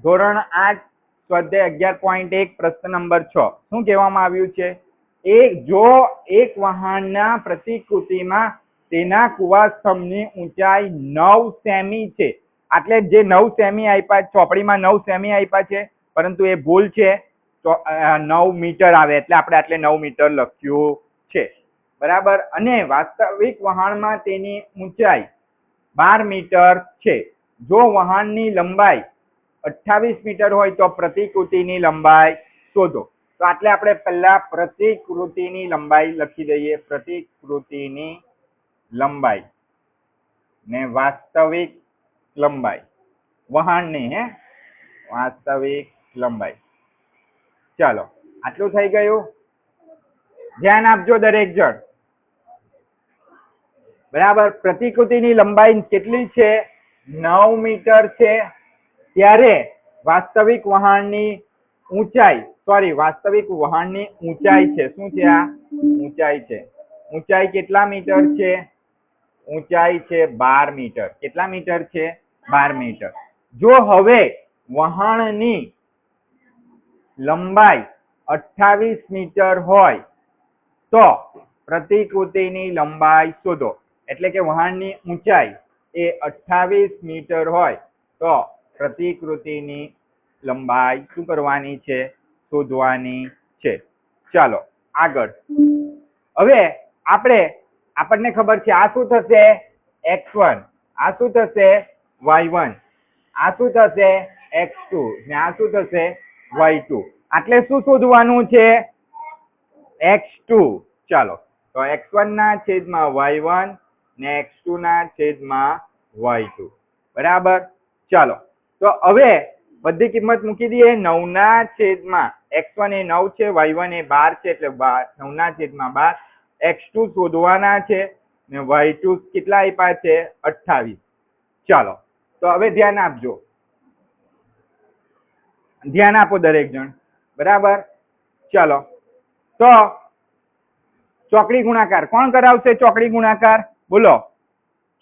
ધોરણ 8 સ્વાધ્યાય 11.1 પ્રશ્ન નંબર 6 શું કહેવામાં આવ્યું છે? જો એક વાહનના પ્રતિકૃતિમાં તેના કુવા સ્તંભની ઊંચાઈ 9 સેમી છે, એટલે જે 9 સેમી આપ્યા ચોપડીમાં 9 સેમી આપ્યા છે, પરંતુ એ ભૂલ છે. તો 9 મીટર આવે એટલે આપણે આટલે 9 મીટર લખ્યું છે, બરાબર. અને વાસ્તવિક વહાણમાં તેની ઊંચાઈ 12 મીટર છે. જો વહાણની લંબાઈ 28 મીટર હોય તો પ્રતિકૃતિની લંબાઈ શોધો. તો આટલે આપણે પહેલા પ્રતિકૃતિની લંબાઈ લખી દઈએ. પ્રતિકૃતિની લંબાઈ ને વાસ્તવિક લંબાઈ વહાણની વાસ્તવિક લંબાઈ. ચાલો, આટલું થઈ ગયું. ધ્યાન આપજો દરેક જણ, બરાબર. પ્રતિકૃતિની લંબાઈ કેટલી છે? 9 મીટર છે. ત્યારે વાસ્તવિક વહાણની ઊંચાઈ વાસ્તવિક વહાણની ઊંચાઈ છે. શું છે આ? ઊંચાઈ છે. ઊંચાઈ કેટલા મીટર છે? ઊંચાઈ છે 12 મીટર. કેટલા મીટર છે? 12 મીટર. જો હવે વહાણની લંબાઈ 28 મીટર હોય તો પ્રતિકૃતિની લંબાઈ શોધો. એટલે કે વહાણની ઊંચાઈ એ 28 મીટર હોય તો પ્રતિકૃતિની લંબાઈ શું કરવાની છે? શોધવાની છે. ચાલો આગળ. હવે આપણને ખબર છે આ શું થશે? x1. આ શું થશે? y1. આ શું થશે? x2. ને આ શું થશે? y2. એટલે શું શોધવાનું છે? x2. ચાલો, તો x1 ના છેદમાં y1 ને x2 ના છેદમાં y2, બરાબર. ચાલો, તો હવે બધી કિંમત મૂકી દઈએ. 9 ના છેદમાં x1 એ 9 છે, y1 એ 12 છે, એટલે 9 ના છેદમાં 12. x2 શોધવાના છે ને y2 કેટલા આપ્યા છે? 28. ચાલો, તો હવે ધ્યાન આપજો. ધ્યાન આપો દરેક જણ, બરાબર. ચાલો, તો ચોકડી ગુણાકાર કોણ કરાવશે? ચોકડી ગુણાકાર બોલો.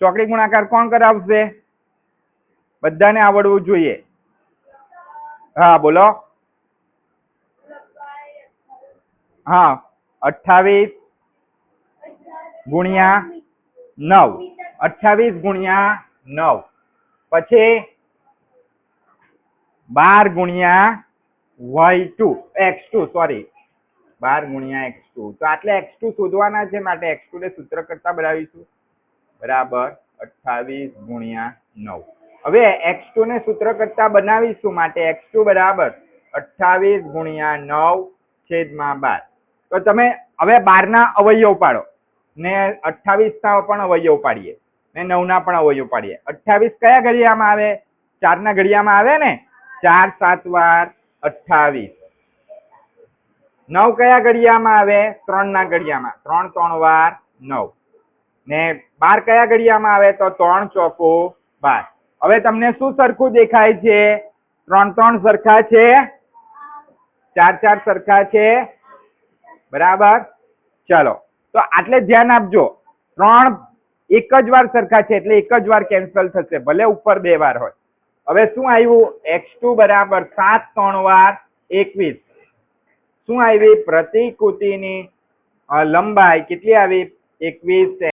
ચોકડી ગુણાકાર કોણ કરાવશે? બધાને આવડવું જોઈએ. હા બોલો. હા, 28 ગુણ્યા 9. 28 ગુણ્યા 9. પછી 12 ગુણ્યા y2 x2 સોરી 12 ગુણ્યા x2. તો આટલે x2 શોધવાના છે, માટે x2 ને સૂત્ર કરતા બનાવીશું, બરાબર. 28 ગુણ્યા 9. હવે x2 ને સૂત્ર કરતા બનાવીશું, માટે x2 બરાબર 28 ગુણ્યા 9 છેદમાં 12. તો તમે હવે 12 ના અવયવ પાડો ને 28 ના પણ અવયવ પાડીએ ને 9 ના પણ અવયવ પાડીએ. 28 કયા ઘડિયામાં આવે? 4 ના ઘડિયામાં આવે ને. 4 7 વાર 28. 9 કયા ઘડિયામાં આવે? 3 ના ઘડિયામાં. 3 3 વાર 9 ને 12 કયા ઘડિયામાં આવે? તો 3 ચોકો 12. હવે તમને શું સરખું દેખાય છે? 3 3 સરખા છે, 4 4 સરખા છે, બરાબર. ચાલો, તો આટલે ધ્યાન આપજો. 3 એક જ વાર સરખા છે એટલે એક જ વાર કેન્સલ થશે, ભલે ઉપર 2 વાર હોય. હવે શું આવ્યું? x2 બરાબર 7 3 વાર 21. શું આવી? પ્રતિકૃતિની લંબાઈ કેટલી આવી? 21